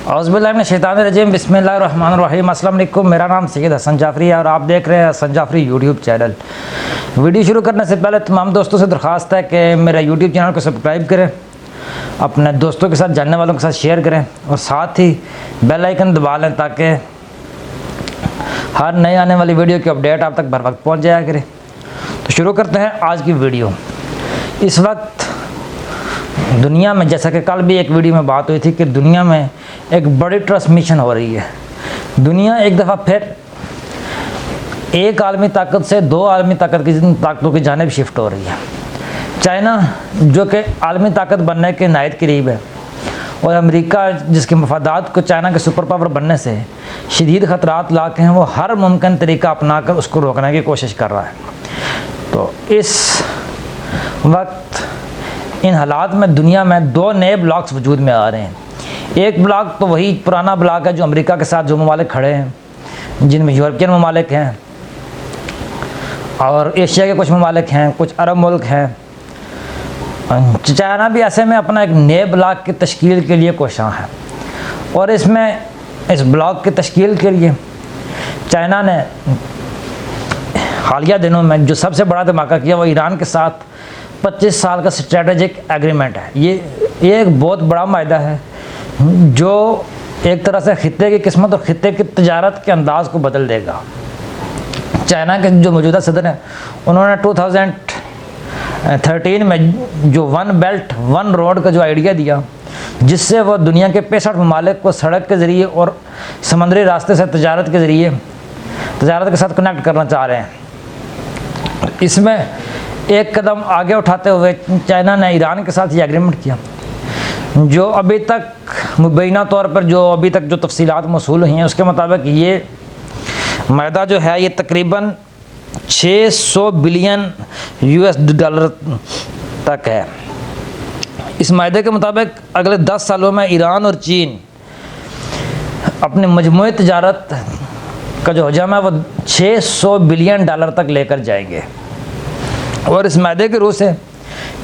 औज़ुबिल्लाहिमिनश्शैतानिर्रजीम बिस्मिल्लाहिर्रहमानिर्रहीम। अस्सलाम वालेकुम। मेरा नाम सैयद हसन जाफरी है और आप देख रहे हैं Hasan Jafri YouTube channel. Video शुरू करने से पहले तमाम दोस्तों से दरख्वास्त है कि मेरा यूट्यूब चैनल को सब्सक्राइब करें, अपने दोस्तों के साथ, जानने वालों के साथ शेयर करें और साथ ही बेल आइकन दबा लें ताकि हर नए आने वाली वीडियो की अपडेट आप तक बर वक्त पहुँच जाया करे। तो शुरू करते हैं आज की वीडियो। इस वक्त दुनिया में, जैसा कि कल भी एक वीडियो में बात हुई थी, कि दुनिया में एक बड़ी ट्रांसमिशन हो रही है। दुनिया एक दफ़ा फिर एक आलमी ताकत से दो आलमी ताकतों की जानिब शिफ्ट हो रही है। चाइना, जो कि आलमी ताकत बनने के नहायत करीब है, और अमेरिका, जिसके मफादात को चाइना के सुपर पावर बनने से शदीद ख़तरात लाके हैं, वो हर मुमकिन तरीका अपना कर उसको रोकने की कोशिश कर रहा है। तो इस वक्त इन हालात में दुनिया में दो नए ब्लॉक्स वजूद में आ रहे हैं। एक ब्लॉक तो वही पुराना ब्लॉक है जो अमेरिका के साथ जो ममालिक खड़े हैं, जिनमें यूरोपियन ममालिक हैं और एशिया के कुछ ममालिक हैं, कुछ अरब मुल्क हैं। चाइना भी ऐसे में अपना एक नए ब्लॉक की तश्कील के लिए कोशां है, और इसमें इस ब्लॉक की तश्कील के लिए चाइना ने हालिया दिनों में जो सबसे बड़ा धमाका किया वो ईरान के साथ 25 साल का स्ट्रेटेजिक एग्रीमेंट है। ये एक बहुत बड़ा मायदा है जो एक तरह से खित्ते की किस्मत और खित्ते की तजारत के अंदाज़ को बदल देगा। चाइना के जो मौजूदा सदर हैं, उन्होंने 2013 में जो वन बेल्ट वन रोड का जो आइडिया दिया, जिससे वो दुनिया के 65 ममालिक को सड़क के ज़रिए और समंदरी रास्ते से तजारत के ज़रिए तजारत के साथ कनेक्ट करना चाह रहे हैं। इसमें एक कदम आगे उठाते हुए चाइना ने ईरान के साथ ये एग्रीमेंट किया, जो अभी तक मुबैना तौर पर जो तफसीलात मौसूल हुई हैं, उसके मुताबिक ये मायदा जो है ये तकरीबन 600 बिलियन US डॉलर तक है। इस मायदे के मुताबिक अगले 10 सालों में ईरान और चीन अपने मजमूई तजारत का जो हजम है वो 600 बिलियन डॉलर तक लेकर जाएंगे। और इस मायदे के रूह से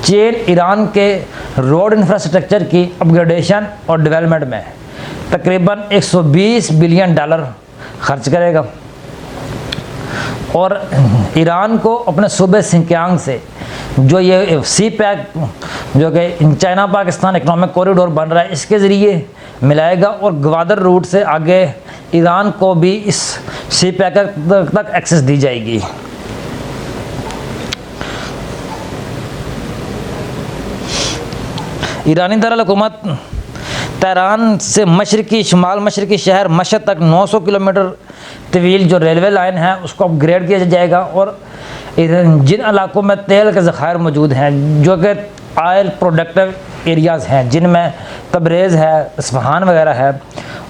चीन ईरान के रोड इंफ्रास्ट्रक्चर की अपग्रेडेशन और डेवलपमेंट में तकरीबन 120 बिलियन डॉलर खर्च करेगा, और ईरान को अपने सूबे सिंकियांग से जो ये सी पैक, जो कि चाइना पाकिस्तान इकनॉमिक कॉरिडोर बन रहा है, इसके ज़रिए मिलाएगा, और ग्वादर रूट से आगे ईरान को भी इस सी पैक तक एक्सेस दी जाएगी। ईरानी दारुल-हुकूमत तेहरान से मशरकी शुमाल मशरकी शहर मशहद तक 900 किलोमीटर तवील जो रेलवे लाइन है उसको अपग्रेड किया जाएगा, और जिन इलाकों में तेल के ज़खायर मौजूद हैं, जो कि ऑयल प्रोडक्टिव एरियाज़ हैं, जिनमें तबरेज़ है, इस्फहान वगैरह है,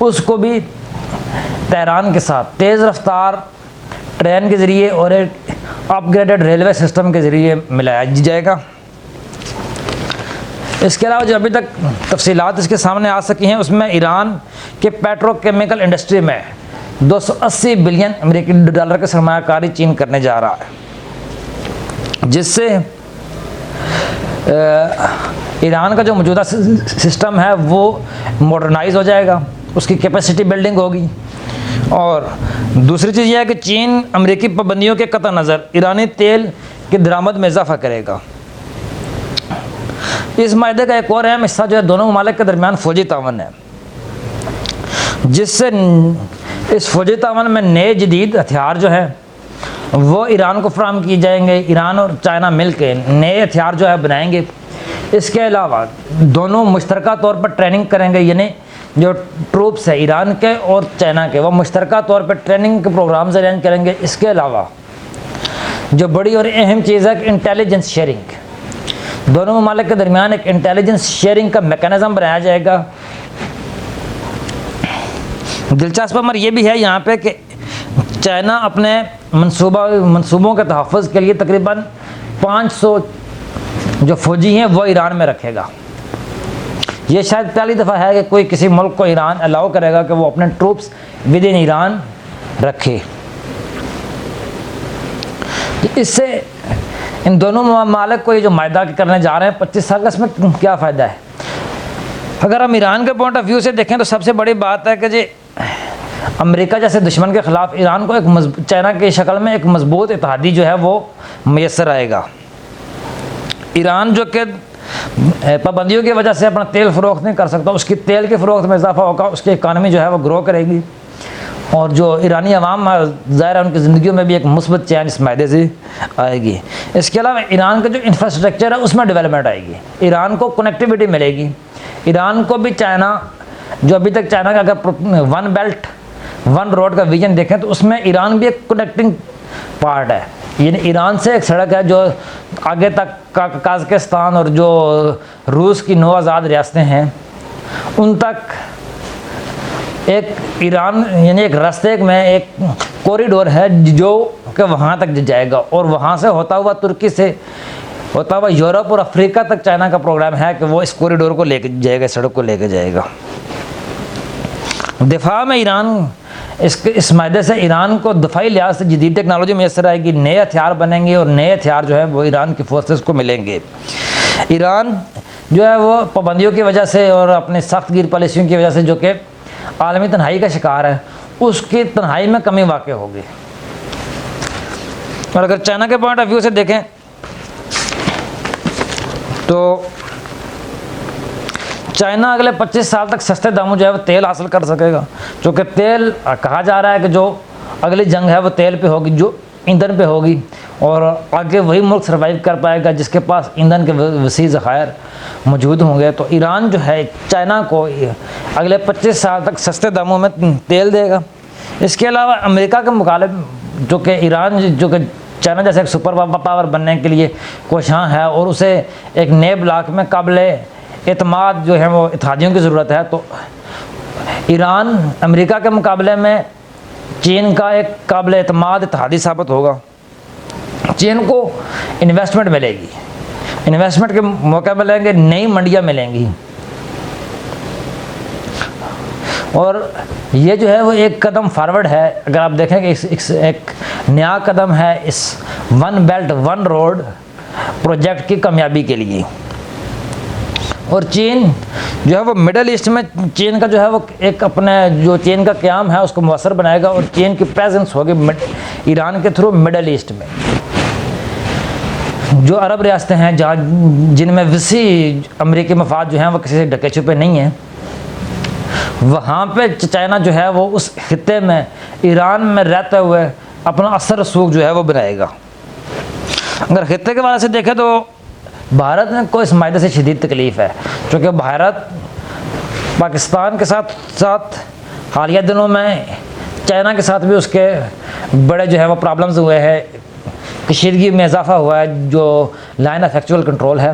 उसको भी तेहरान के साथ तेज़ रफ्तार ट्रेन के ज़रिए और एक अपग्रेडेड रेलवे सिस्टम के ज़रिए मिलाया जाएगा। इसके अलावा जो अभी तक तफसीलात इसके सामने आ सकी हैं, उसमें ईरान के पेट्रोकेमिकल इंडस्ट्री में 280 बिलियन अमेरिकी डॉलर की सरमायाकारी चीन करने जा रहा है, जिससे ईरान का जो मौजूदा सिस्टम है वो मॉडर्नाइज हो जाएगा, उसकी कैपेसिटी बिल्डिंग होगी। और दूसरी चीज़ यह है कि चीन अमेरिकी पाबंदियों के कतई नज़र ईरानी तेल की दरामद में इजाफा करेगा। इस मायदे का एक और अहम हिस्सा जो है दोनों ममालिक के दरमियान फ़ौजी तावन है, जिससे इस फ़ौजी तावन में नए जदीद हथियार जो है वो ईरान को फराहम किए जाएंगे। ईरान और चाइना मिल के नए हथियार जो है बनाएंगे। इसके अलावा दोनों मुश्तरका तौर पर ट्रेनिंग करेंगे, यानी जो ट्रूप्स है ईरान के और चाइना के, वो मुश्तरका तौर पर ट्रेनिंग के प्रोग्राम्स अरेंज करेंगे। इसके अलावा जो बड़ी और अहम चीज़ है कि इंटेलिजेंस शेयरिंग, दोनों ममालिक के दरमियान एक इंटेलिजेंस शेयरिंग का मैकेनिज़्म बनाया जाएगा। दिलचस्प अमर ये भी है यहाँ पे कि चाइना अपने मंसूबों के तहफ़्फ़ुज़ के लिए तकरीबन 500 जो फ़ौजी हैं वो ईरान में रखेगा। ये शायद पहली दफ़ा है कि कोई किसी मुल्क को ईरान अलाउ करेगा कि वो अपने ट्रूप्स विद इन ईरान रखे। इससे इन दोनों ममालिक को ये जो मायदा करने जा रहे हैं 25 साल का, इसमें क्या फ़ायदा है? अगर हम ईरान के पॉइंट ऑफ व्यू से देखें तो सबसे बड़ी बात है कि जी अमेरिका जैसे दुश्मन के ख़िलाफ़ ईरान को एक चाइना की शक्ल में एक मजबूत इत्तेहादी जो है वो मैसर आएगा। ईरान जो कि पाबंदियों की वजह से अपना तेल फ़रोख्त नहीं कर सकता, उसकी तेल के फ़रोख्त में इजाफा होगा, उसकी इकानमी जो है वो ग्रो करेगी और जो ईरानी अवाम ज़ाहिर है उनकी ज़िंदगियों में भी एक मुस्बत चेंज इस मायदे से आएगी। इसके अलावा ईरान का जो इंफ्रास्ट्रक्चर है उसमें डेवलपमेंट आएगी, ईरान को कनेक्टिविटी मिलेगी। ईरान को भी चाइना जो अभी तक चाइना का अगर वन बेल्ट वन रोड का विजन देखें तो उसमें ईरान भी एक कनेक्टिंग पार्ट है, यानी ईरान से एक सड़क है जो आगे तक काज़किस्तान और जो रूस की 9 आज़ाद रियासतें हैं उन तक एक ईरान यानी एक रास्ते में एक कॉरिडोर है जो कि वहाँ तक जाएगा और वहाँ से होता हुआ तुर्की से होता हुआ यूरोप और अफ्रीका तक चाइना का प्रोग्राम है कि वो इस कॉरिडोर को लेके जाएगा, सड़क को लेके जाएगा। दिफा में ईरान इस मायदे से ईरान को दफाई लिहाज से जदीद टेक्नोलॉजी मैसर आएगी, नए हथियार बनेंगे और नए हथियार जो है वो ईरान की फोर्सेस को मिलेंगे। ईरान जो है वो पाबंदियों की वजह से और अपने सख्त गिर पॉलिसियों की वजह से जो कि आलमी तन्हाई का शिकार है, उसकी तन्हाई में कमी वाक़ होगी। और अगर चाइना के पॉइंट ऑफ व्यू से देखें तो चाइना अगले 25 साल तक सस्ते दामों जो है वो तेल हासिल कर सकेगा, क्योंकि तेल कहा जा रहा है कि जो अगली जंग है वो तेल पे होगी, जो ईंधन पे होगी और आगे वही मुल्क सर्वाइव कर पाएगा जिसके पास ईंधन के वसी ज़खायर मौजूद होंगे। तो ईरान जो है चाइना को अगले 25 साल तक सस्ते दामों में तेल देगा। इसके अलावा अमेरिका के मुकाबले जो कि ईरान जो कि चाइना जैसे एक सुपर पावर बनने के लिए कोशां है और उसे एक नए ब्लॉक में काबिल एतमाद जो है वो इत्तेहादियों की ज़रूरत है, तो ईरान अमेरिका के मुकाबले में चीन का एक काबिल एतमाद इत्तेहादी साबित होगा। चीन को इन्वेस्टमेंट मिलेगी, इन्वेस्टमेंट के मौके मिलेंगे, नई मंडियाँ मिलेंगी और ये जो है वो एक कदम फॉरवर्ड है। अगर आप देखेंगे एक नया कदम है इस one belt one road project की कामयाबी के लिए। और चीन जो है वो मिडल ईस्ट में चीन का जो है वो एक अपने जो चीन का क़याम है उसको मुअस्सर बनाएगा और चीन की प्रेजेंस होगी ईरान के थ्रू मिडल ईस्ट में। जो अरब रियासतें हैं जहाँ जिनमें वसी अमेरिकी मफाद जो हैं वो किसी से ढके छुपे नहीं हैं, वहाँ पे चाइना जो है वो उस खित्ते में ईरान में रहते हुए अपना असर रसूख जो है वो बनाएगा। अगर खित्ते के वाले से देखें तो भारत को इस मायदे से शदीद तकलीफ़ है, क्योंकि भारत पाकिस्तान के साथ साथ हालिया दिनों में चाइना के साथ भी उसके बड़े जो है वो प्रॉब्लम्स हुए हैं, कशीदगी में इजाफा हुआ है जो लाइन ऑफ एक्चुअल कंट्रोल है।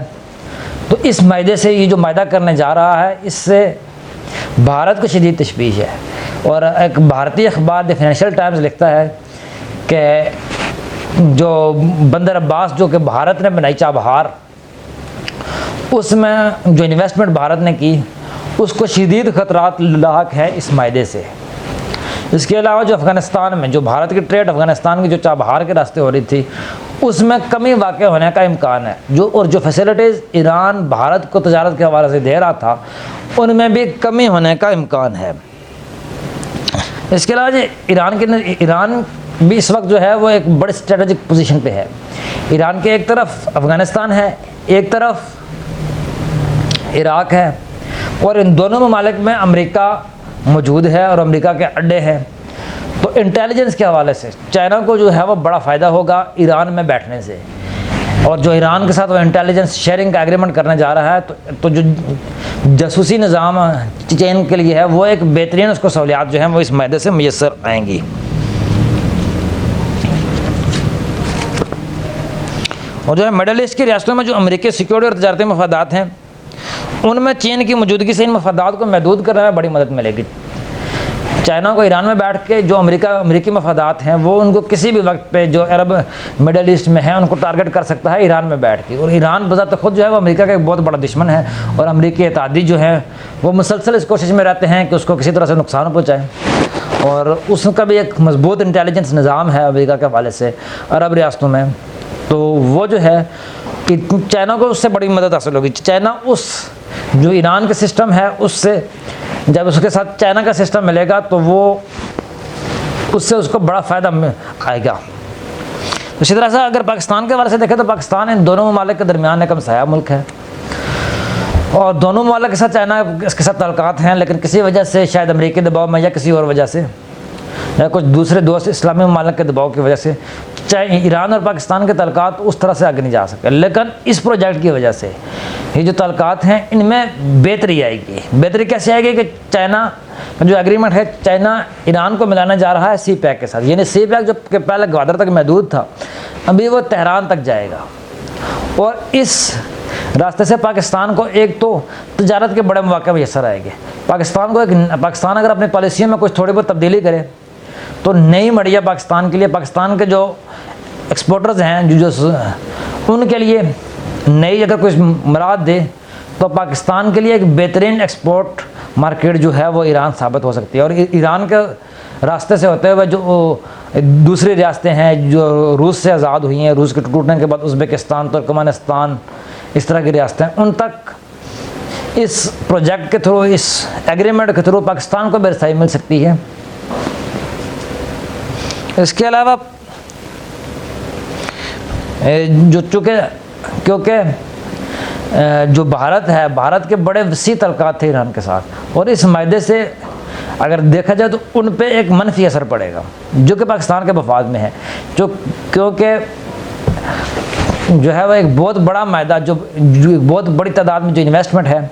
तो इस मायदे से ये जो मायदा करने जा रहा है इससे भारत को शदीद तशवीश है। और एक भारतीय अखबार द फाइनेंशियल टाइम्स लिखता है कि जो बंदर अब्बास जो कि भारत ने बनाई चाबहार, उसमें जो इन्वेस्टमेंट भारत ने की उसको शदीद ख़तरात लाक है इस मायदे से। इसके अलावा जो अफ़गानिस्तान में जो भारत की ट्रेड अफ़गानिस्तान की जो चाबहार के रास्ते हो रही थी उसमें कमी वाक़ होने का इम्कान है। जो फैसिलिटीज़ ईरान भारत को तजारत के हवाले से दे रहा था उनमें भी कमी होने का इम्कान है। इसके अलावा जो ईरान भी इस वक्त जो है वो एक बड़ी स्ट्रेटजिक पोजीशन पे है। ईरान के एक तरफ अफ़गानिस्तान है, एक तरफ इराक़ है और इन दोनों ममालिक में अमेरिका मौजूद है और अमेरिका के अड्डे हैं। तो इंटेलिजेंस के हवाले से चाइना को जो है वो बड़ा फ़ायदा होगा ईरान में बैठने से, और जो ईरान के साथ वो इंटेलिजेंस शेयरिंग का एग्रीमेंट करने जा रहा है तो जो जासूसी निज़ाम चीन के लिए है वो एक बेहतरीन उसको सहूलियात जो हैं वो इस मायदे से मैसर आएंगी। और जो है मिडल ईस्ट की रियासतों में जो अमेरिकी सिक्योरिटी और तजारती मफादात हैं उनमें चीन की मौजूदगी से इन मफादात को महदूद करने में बड़ी मदद मिलेगी। चाइना को ईरान में बैठ के जो अमेरिकी मफादात हैं वो उनको किसी भी वक्त पे जो अरब मिडल ईस्ट में है उनको टारगेट कर सकता है ईरान में बैठ के। और ईरान बज़ात खुद जो है वो अमेरिका का एक बहुत बड़ा दुश्मन है और अमेरिकी इत्तेहादी जो है वो मुसलसल इस कोशिश में रहते हैं कि उसको किसी तरह से नुकसान पहुँचाएँ। और उसका भी एक मजबूत इंटेलिजेंस निज़ाम है अमेरिका के हवाले से अरब रियासतों में, तो वो जो है कि चाइना को उससे बड़ी मदद हासिल होगी। चाइना उस जो ईरान का सिस्टम है उससे जब उसके साथ चाइना का सिस्टम मिलेगा तो वो उससे उसको बड़ा फ़ायदा आएगा। इसी तरह से अगर पाकिस्तान के वाले से देखें तो पाकिस्तान इन दोनों ममालिक के दरमियान एक हमसाया मुल्क है और दोनों ममालिक के साथ चाइना इसके साथ ताल्लुकात हैं, लेकिन किसी वजह से शायद अमेरिकी दबाव में या किसी और वजह से या कुछ दूसरे दोस्त इस्लामी ममालिक के दबाव की वजह से चाहे ईरान और पाकिस्तान के ताल्लुकात उस तरह से आगे नहीं जा सके। लेकिन इस प्रोजेक्ट की वजह से ये जो ताल्लुकात हैं इनमें बेहतरी आएगी। बेहतरी कैसे आएगी कि चाइना का जो एग्रीमेंट है चाइना ईरान को मिलाने जा रहा है सी पैक के साथ, यानी सी पैक जो कि पहले ग्वादर तक महदूद था अभी वो तेहरान तक जाएगा और इस रास्ते से पाकिस्तान को एक तो तजारत के बड़े मौके मैसर आएंगे। पाकिस्तान अगर अपनी पॉलिसियों में कुछ थोड़ी बहुत तब्दीली करे तो नई मड़िया पाकिस्तान के लिए, पाकिस्तान के जो एक्सपोर्टर्स हैं जो उनके लिए नई अगर कुछ मुराद दे तो पाकिस्तान के लिए एक बेहतरीन एक्सपोर्ट मार्केट जो है वो ईरान साबित हो सकती है। और ईरान के रास्ते से होते हुए जो दूसरी रियासतें हैं जो रूस से आज़ाद हुई हैं, रूस के टूटने के बाद उज़्बेकिस्तान, तुर्कमेनिस्तान, इस तरह की रियासतें, उन तक इस प्रोजेक्ट के थ्रू, इस एग्रीमेंट के थ्रू पाकिस्तान को भी रसाई मिल सकती है। इसके अलावा जो क्योंकि जो भारत है, भारत के बड़े वसी तल्लुकात थे ईरान के साथ और इस मायदे से अगर देखा जाए तो उन पे एक मनफी असर पड़ेगा जो कि पाकिस्तान के मफाद में है, जो क्योंकि जो है वह एक बहुत बड़ा मायदा जो बहुत बड़ी तादाद में जो इन्वेस्टमेंट है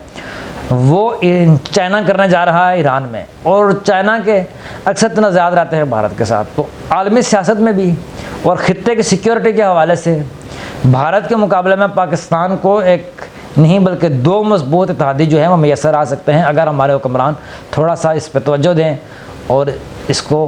वो चाइना करने जा रहा है ईरान में और चाइना के अक्सर तनाज़ात रहते हैं भारत के साथ। तो आलमी सियासत में भी और ख़ित्ते की सिक्योरिटी के हवाले से भारत के मुकाबले में पाकिस्तान को एक नहीं बल्कि दो मजबूत इत्तेहादी जो है वो मैसर आ सकते हैं अगर हमारे हुक्मरान थोड़ा सा इस पर तवज्जो दें और इसको